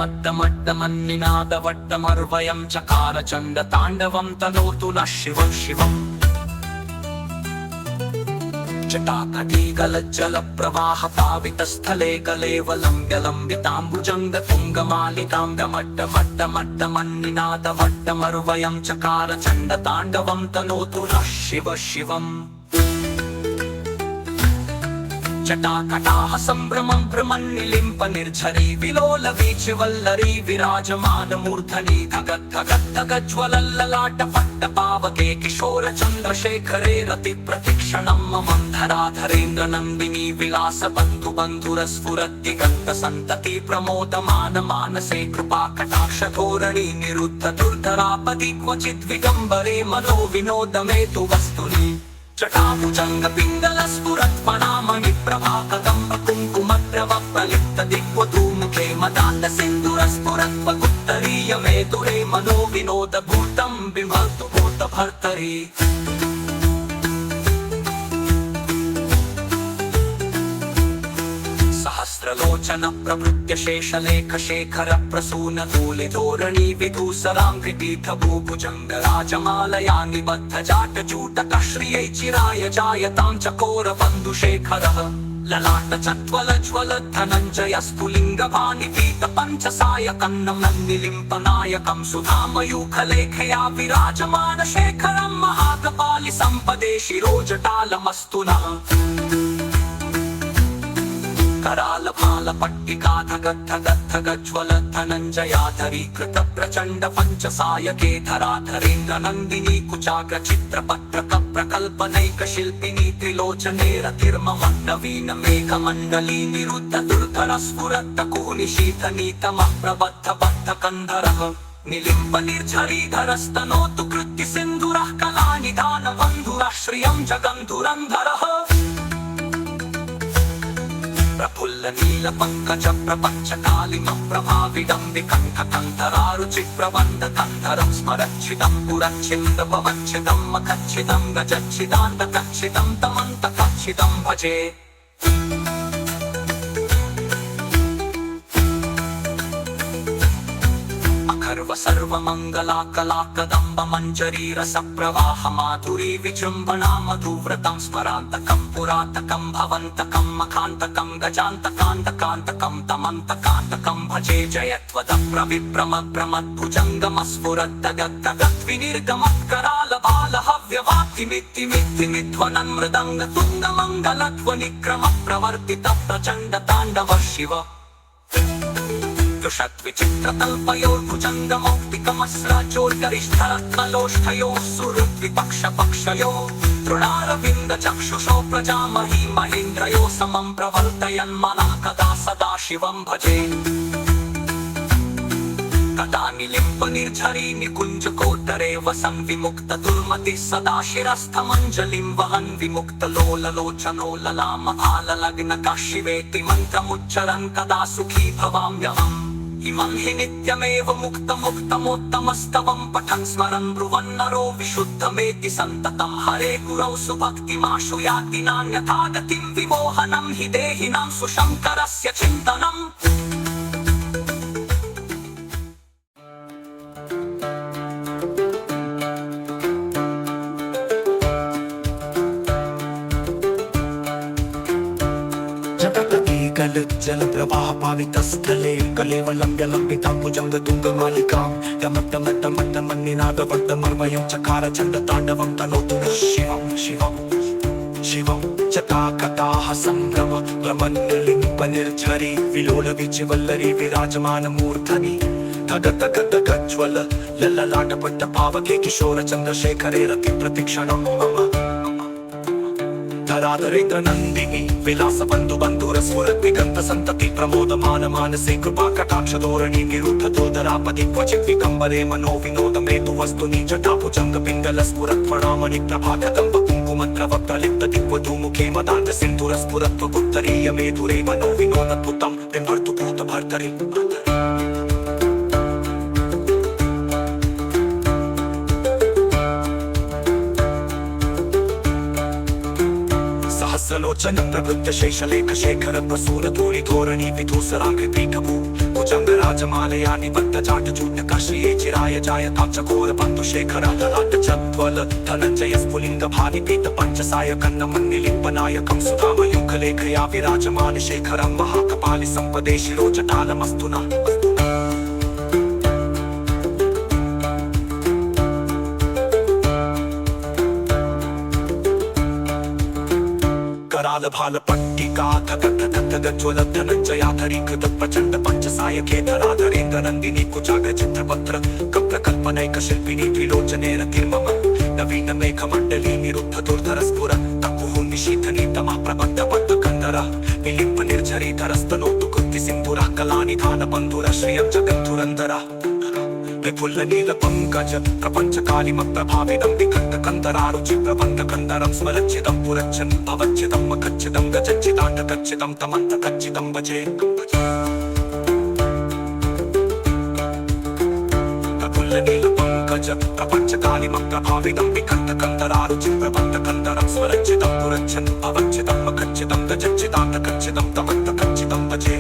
मट्टमट्टमन्निनादवट्टमर्वयं चकार चण्डताण्डवं तनोतु नः शिवं शिवम् जटाकटीगलज्जलप्रवाहपावितस्थले कलेवलम्ब्यलम्बिताम्बुजङ्गतुङ्गमालिकां डमट्टमट्टमट्टमन्निनादवट्टमर्वयं चकार चण्डताण्डवं तनोतु नः शिव शिवम् जटाकटाः सम्भ्रमं भ्रमन्निलिम्प निर्झरी विलोलवीचिवल्लरी विराजमानमूर्धनि धगद्धगद्धगज्ज्वलल्ललाटपट्टपावके किशोरचन्द्रशेखरे रतिप्रतिक्षणं ममन्धराधरेन्द्रनन्दिनी विलासबन्धुबन्धुरस्फुरद्दिगन्तसन्तति प्रमोदमान मानसे कृपाकटाक्षधोरणी निरुद्ध दुर्धरापदि क्वचिद्विडम्बरे मनो विनोदमेतु वस्तुनि जटाभुजङ्गपिङ्गलस्फुरत्पणामणिप्रभाकदम्बकुङ्कुमद्रवप्रलिप्तदिग्वधूमुखे मदान्दसिन्दुरस्फुरत्पगुत्तरीयमेतुरे मनो विनोदभूतं बिम्बतु भूतभर्तरि सहस्रलोचन प्रभृत्य शेषलेख शेखर प्रसून धूलिधोरणी विधूसराङ्घ्रिपीठभूभुजङ्ग राजमालया निबद्ध जाटजूटक श्रियै चिराय जायतां चकोर बन्धुशेखरः ललाट चत्वलज्वल धनञ्जयस्तुलिङ्गभानि पीत पञ्चसायकन्नं नन्दिलिम्पनायकं सुधामयूखलेखया विराजमान शेखरं महाकपालि सम्पदे शिरोजटालमस्तु नः करालभालपट्टिका धगद्धगद्धगज्ज्वल धनञ्जयाधरीकृत प्रचण्ड पञ्चसायके धराधरेन्द्रनन्दिनी कुचाग्रचित्रपत्रक प्रकल्पनैकशिल्पिनी त्रिलोचने रतिर्ममन्नवीन मेघमण्डली निरुद्ध दुर्धरस्फुरत्तकुनिशीथनीतमः प्रबद्धबद्धकन्धरः निलिम्ब निर्झरीधरस्तनोतु कृत्तिसिन्धुरः कलानिधानबन्धुरः श्रियं जगन्धुरन्धरः प्रफुल्ल नील पंकज प्रपंच कालिम प्रभाविडम्बिकण्ठकन्धरारुचि प्रबन्ध कन्धरं स्मरच्छिदं पुरच्छिन्द भवच्छिदं मखच्छिदं गजच्छिदान्तकच्छिदं तमन्तकच्छिदं भजे अखर्व सर्वमङ्गलाकलाकदम्ब मञ्जरी रसप्रवाह माधुरी विजृम्भणा मधुव्रतं स्मरान्तकं पुरातकं भवन्तकं मखान्तकं गजान्तकान्तकान्तकं तमन्तकान्तकं भजे जयत्वदप्रविभ्रमद्भ्रमद्भुजङ्गमस्फुरद्दगद्दगद्विनिर्गमत्करालबालहव्यवाक्तिमित्तिमित्तिमिध्वनन् मृदङ्गतुङ्गमङ्गलध्वनिक्रम प्रवर्तित प्रचण्डताण्डव शिव षट्विचित्रकल्पयोर्भुजङ्गमौक्तिकमस्राजोर्गरिष्ठरत्नलोष्ठयोः सुहृद्विपक्षपक्षयोः तृणारविन्दचक्षुषो प्रजामही महेन्द्रयो समं प्रवर्तयन् मनः कदा सदा शिवं भजे कदा निलिम्प निर्झरी निकुञ्जकोत्तरे वसन् विमुक्त दुर्मतिः सदा शिरस्थमञ्जलिं वहन् विमुक्त लोललोचनो ललाम आललग्नकः शिवेति मन्त्रमुच्चरन् कदा सुखी भवाम्यहम् इमं हि नित्यमेव मुक्तमुक्तमोत्तमस्तवं पठन् स्मरन् ब्रुवन् नरो विशुद्धमेति सन्ततं हरे गुरौ सुभक्तिमाशु याति नान्यथा गतिं विमोहनं हि देहिनां सुशङ्करस्य चिन्तनम् जलप्रवाहपावितस्थले कलेवलम्ब्यलम्बिताम्बुजङ्गतुङ्गमालिकां डमट्टमट्टमट्टमन्निनादवट्टमर्वयं चकार चण्डताण्डवं तनोतु शिवं शिवं शिवं जटाकटाः सम्भ्रम भ्रमन्निलिम्प निर्झरी विलोलवीचिवल्लरी विराजमानमूर्धनि धगद्धगद्धगज्ज्वल लल्ललाटपट्टपावके किशोरचन्द्रशेखरे रतिप्रतिक्षणं मम धराधरेन्द्रनन्दिनी विलासबन्धुबन्धुरस्फुरद्दिगन्तसन्तति प्रमोदमान मानसे कृपाकटाक्षधोरणी निरुद्ध दुर्धरापदि क्वचिद्विडम्बरे मनो विनोदमेतु वस्तुनि जटाभुजङ्गपिङ्गलस्फुरत्पणामणिप्रभाकदम्ब कुङ्कुमद्रवप्रलिप्तदिग्वधूमुखे मदान्तसिन्धुरस्फुरत्पगुत्तरीयमेतुरे मनो विनोदद्भुतं बिम्बतु भूतभर्तरि सहस्रलोचन प्रभृत्य शेषलेख शेखर प्रसून धूलिधोरणी विधूसराङ्घ्रिपीठभू भुजङ्गराजमालया निबद्धजाटचूर्णकः श्रिये चिराय जायतां चकोरबन्धुशेखरातलाटचद्वल धनञ्जयस्फुलिङ्गभानिपीतपञ्चसायकन्नमन्निलिम्पनायकं सुधामयूखलेखया विराजमानशेखरं महाकपालि सम्पदे शिरोजटालमस्तु नः कराल भाल पट्टिका धगज्वल धनञ्जयाधरी कृत प्रचण्ड पञ्चसायके धराधरेन्द्र नन्दिनी कुजाग चित्रपत्र कप्रकल्पनैक शिल्पिनी त्रिलोचने रतिर्मम नवीन मेघमण्डली निरुद्ध दुर्धरस्फुर तकुः निशीथनी तमः प्रबद्ध बद्धकन्दर निलिम्प निर्झरीधरस्तनोतु कृत्ति सिन्धुरः कलानिधान बन्धुर श्रियं जगद्धुरन्धरः विपुल नील पंकज प्रपंच कालिम प्रभाविदं विकट कंदरारुचि प्रबंध कंदरं स्मरच्चिदं पुरच्चन् भवच्चिदं मखच्चिदं गजच्चिदाण्डकच्चिदं तमन्तकच्चिदं भजे विपुल नील पंकज प्रपंच कालिम प्रभाविदं विकट कंदरारुचि प्रबंध कंदरं स्मरच्चिदं पुरच्चन् भवच्चिदं मखच्चिदं गजच्चिदाण्डकच्चिदं तमन्तकच्चिदं भजे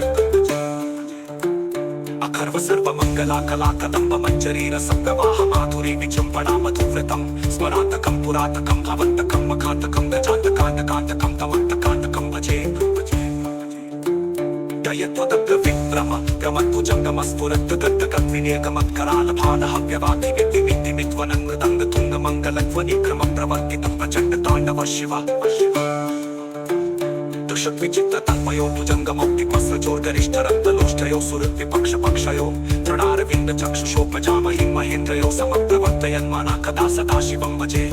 अखर्व सर्वमङ्गला कला कदम्ब मञ्जरी रसप्रवाह माधुरी विजृम्भणा मधुव्रतं स्मरान्तकं पुरातकं भवन्तकं मखान्तकं गजान्तकान्तकान्तकं तमन्तकान्तकं भजे दयत्वदग्र विभ्रम प्रमत्तुजङ्गमस्फुरत्तगड्डकद्विनियगमत्करालभानहव्यवाधिव्यक्तिमित्तिमित्वनङ्मृदङ्गध्वनिक्रमं प्रवर्तितं प्रचण्ड ताण्डव शिव विचित्र तन्मयो भुजङ्गमौक्तिकस्रजोर्गरिष्ठरक्तलोष्ठयो सुहृद्विपक्षपक्षयो तृणारविन्द चक्षुषोपजामहि महेन्द्रयो समप्रवर्तयन्माना कदा सदा शिवं भजे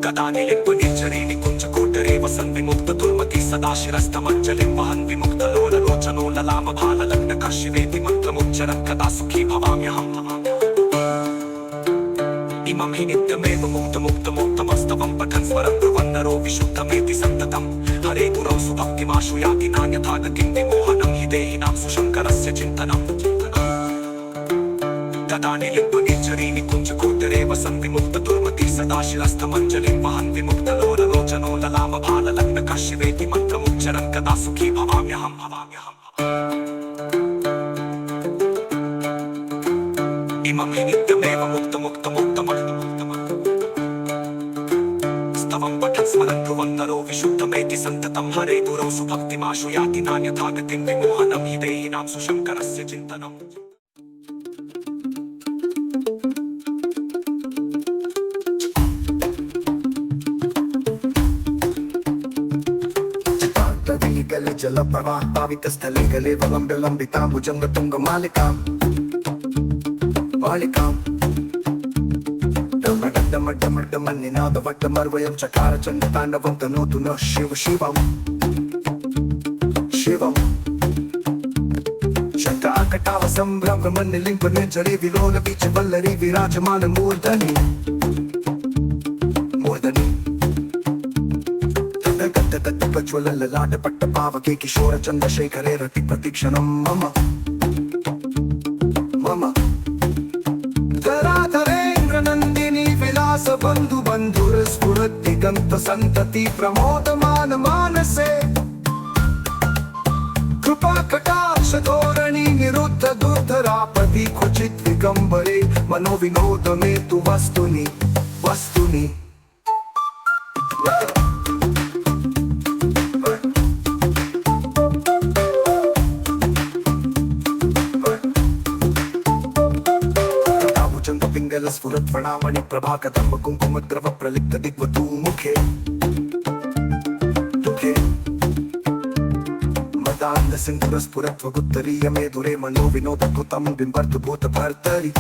कदा निलिम्पनिर्झरी निकुञ्जकोटरे वसन् विमुक्त दुर्मति सदा शिरस्तमञ्जलिं वहन् विमुक्तलोललोचनो ललामभाललग्नकः शिवेति मन्त्रमुच्चरन् कदा सुखी भवाम्यहम् इमं हि नित्यमेव मुक्तमुक्तमुक्तमस्तवं पठन् स्वरं ब्रुवन्नरो विशुद्धमेति सन्ततं हरे गुरौ सुभक्तिमाशु याति नान्यथा गतिं विमोहनं हि देहिनां सुशङ्करस्य चिन्तनम् तदा निलिम्पनिर्झरी निकुञ्जकोटरे वसन् विमुक्त दुर्मति सदा शिरस्तमञ्जलिं वहन् विमुक्तलोललोचनो ललामभाललग्नकः शिवेति मन्त्रमुच्चरन् कदा सुखी भवाम्यहम् इमं हि नित्यमेव मुक्तमुक्तमुक्तमस्तवं पठन् स्मरन् ब्रुवन्नरो विशुद्धमेति सन्ततं हरे गुरौ सुभक्तिमाशु याति नान्यथा गतिं विमोहनं हि देहिनां सुशङ्करस्य चिन्तनम् जल प्रवाह पावित स्थले गले वलंबितां भुजंग तुंग मालिकां निनादवट्टमर्वयं चकार चण्डताण्डवं तनोतु नः शिव शिवं शिवं शङ्काकटाव सम्भ्रमनिलिम्प निर्झरी विलोल बीचवल्लरी विराजमान मूर्धनि प्रज्वल ललाट पट्ट पावके किशोर चन्द्रशेखरे रति प्रतीक्षणं मम मम धराधरेन्द्र नन्दिनी विलास बन्धु बन्धुर स्फुरद्दिगन्त सन्तति प्रमोदमान मानसे कृपा कटाक्ष धोरणी निरुद्ध दुर्धरापदि क्वचित् दिगम्बरे मनोविनोद मे तु वस्तुनि वस्तुनि स्फुरत् प्रणामणि प्रभाकतम्ब कुङ्कुमद्रव प्रलिप्त दिग्वतु मुखे दुखे मदान्ध सिन्धुर स्फुरत्वगुत्तरीय मेधुरे मनो विनोद कृतं बिम्बर्तु भूत भर्तरि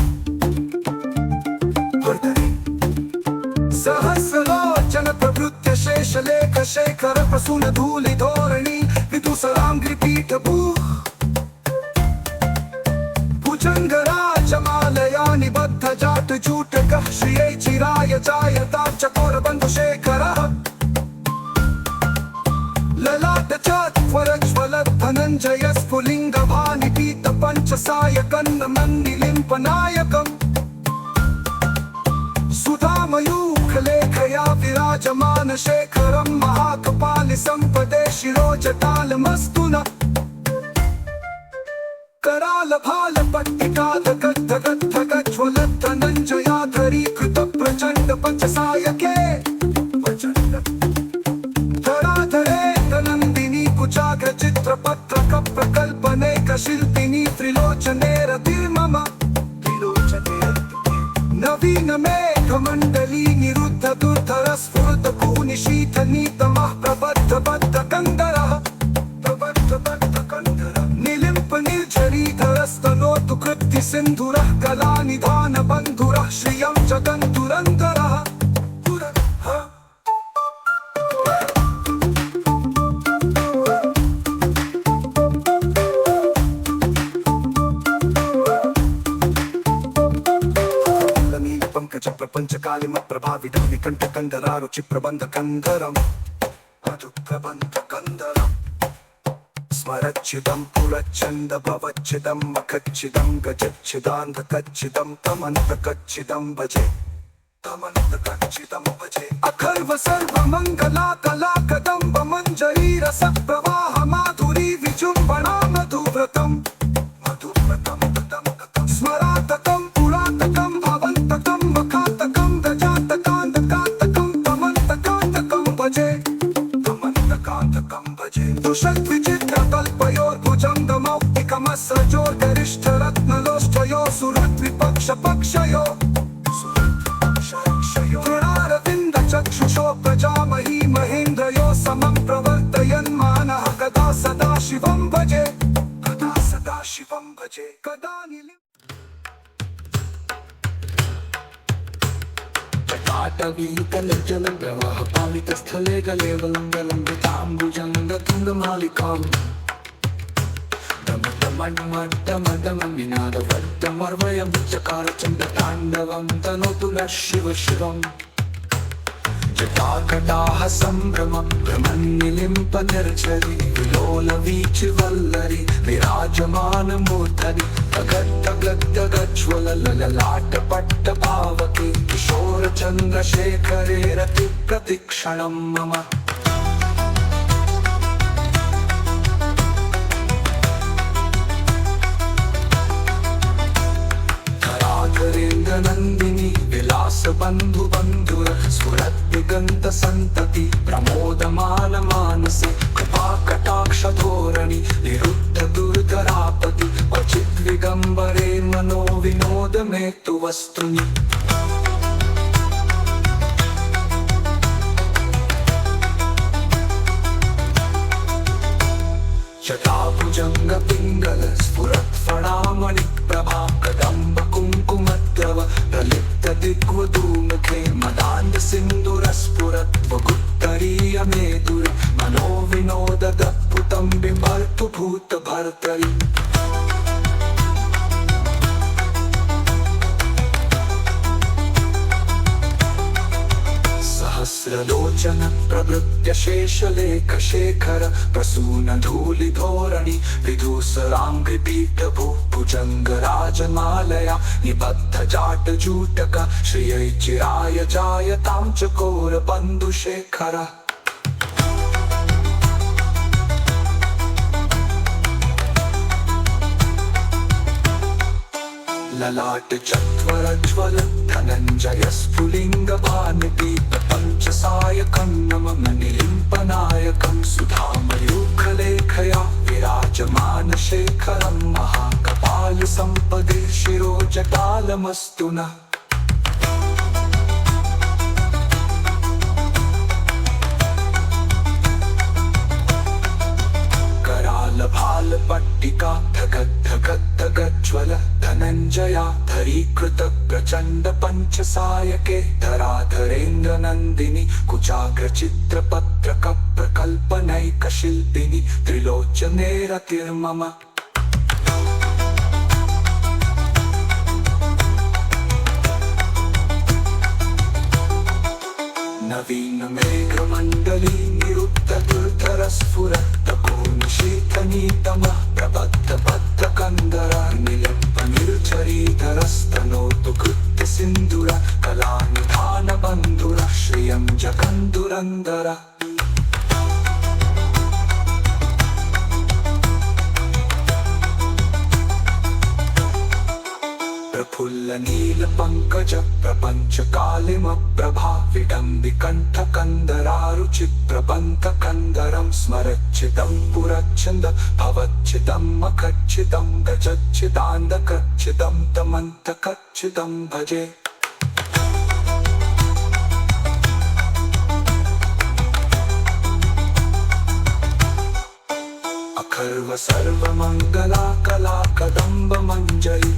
सहस्रलोचन प्रभृत्य शेषलेख शेखर प्रसून धूलि धोरणी विदुसराङ्घ्रिपीठ भूः भुजङ्गराजमालया निबद्ध जाट जूटकः श्रिये चिराय जायतां चकोरबन्धुशेखरः ललाट चत्वरज्वल धनञ्जयस्फुलिङ्गभानिपीतपञ्चसायकन्नमन्निलिम्पनायकम् सुधामयूखलेखया विराजमानशेखरं महाकपालि सम्पदे शिरोजटालमस्तु नः कराल भाल पट्टिका धगत धगत धगत ज्वलत धनंजयाधरी कृत प्रचंड पंचसायके प्रचंड धराधरे नंदिनी कुचाग्र चित्रपत्रक प्रकल्पनेक शिल्पिनी त्रिलोचने रतिर्मम नवीन मेघमण्डली निरुद्ध दुर्धर स्फुरत भूनिशीथ नीतमः प्रबद्ध बद्ध कंदरः प्रबद्ध बद्ध कंदरः निलिम्प निर्झरीधरस्तनोतु कृत्ति सिन्धुरः कलानिधान बन्धुरः श्रियं जगन्तुरन्तरः पंकज प्रपंच कालिम प्रभावित निकंठ कंदरा रुचि प्रबंध कंदरम मधु प्रबंध कंदरम स्मरच्चिदं पुरच्चंद भवच्चिदं मखच्चिदं गजच्चिदांध कच्चिदं तमंत कच्चिदं भजे तमंत कच्चिदं भजे अखर्व सर्व मंगला कला कदंब मंजरी रस प्रवाह माधुरी विजुंबणा मधुव्रतम मधुव्रतम ततम स्मरातकम पुरातकम भवंतकम मखातकम गजातकांतकांतकम तमंतकांतकम भजे तमंतकांतकम भजे दुषट विचित्र तल्पयोर्भुजंगमौक्तिकमस्रजोर् गरिष्ठ रत्नलोष्टयो सुहृत् विपक्ष पक्षयो तृणारविन्द चक्षुषो प्रजामही महेन्द्रयो समं प्रवर्तयन् मानः कदा सदा शिवं भजे कदा सदा शिवं भजे कदा पाटवीतलजल प्रवाह पालितस्थले गले वलम्बलम्बिताम्बुजङ्गतुङ्गमालिकाम् दमदमड्मड्डमदमविनादवड्डमर्वयं चकारचण्डताण्डवं तनोतु नः शिव शिवम् जटाकटाः सम्भ्रमं भ्रमन्निलिम्प निर्झरि विलोलवीचिवल्लरि विराजमानमूर्धनि तगद्दगज्ज्वलललाटपट्टपावके किशोरचन्द्रशेखरे रतिप्रतिक्षणं मम नंदिनी विलास बंधु बंधुर स्फुरत् दिगंत संतति प्रमोदमान मानसे कृपा कटाक्ष धोरणि निरुद्ध दुर्धरापति क्वचित् विगंबरे मनो विनोद में तु वस्तुनि जटाभुजंग पिंगल स्फुरत् फणामणि प्रभा कदंब कुंकुमद्रव प्रलिप्त दिग्वधूमुखे मदान्ध सिन्दूरस्फुरत् वगुत्तरीय मेदुर मनो विनोददद्भुतं बिम्बर्तु भूतभर्तरि सहस्रलोचन प्रवृत्य शेषलेख शेखर प्रसून धूलिधोरणि विधूसराङ्घ्रिपीठभू भुजङ्गराजमालया निबद्ध जाटजूटक श्रियै चिराय जायतां चकोर बन्धुशेखर ललाट चत्वरज्वल धनञ्जय स्फुलिङ्गवानिपीत पञ्चसायकं नमः निलिम्पनायकं सुधामयूखलेखया विराजमान शेखरं महाकपाल सम्पदे शिरोजटालमस्तु नः भाल पट्टिका धगत् धगत् धगज्ज्वल धनञ्जया धरीकृत प्रचण्ड पञ्चसायके धराधरेन्द्र नन्दिनी कुचाग्र चित्रपत्रक प्रकल्पनैक शिल्पिनी त्रिलोचने रतिर्मम नवीन मेघमण्डली निरुद्ध दुर्धर स्फुरत् शीतनीतमः प्रबद्ध बद्ध कंदर निलिम्प निर्झरीधरस्तनोतु कृत्ति सिन्धुर कलानिधान बन्धुर श्रियं जगन्तुरन्दर फुल्ल नील पंकज प्रपंच कालिम प्रभा विडम्बिकण्ठ कंदरारुचित प्रबंध कंदरं स्मरच्चितं पुरच्छन्द भवच्चितं मखच्चितं गजच्चिदान्दकच्चितं तमन्तकच्चितं भजे अखर्व सर्व मंगला कला कदम्ब मंजरी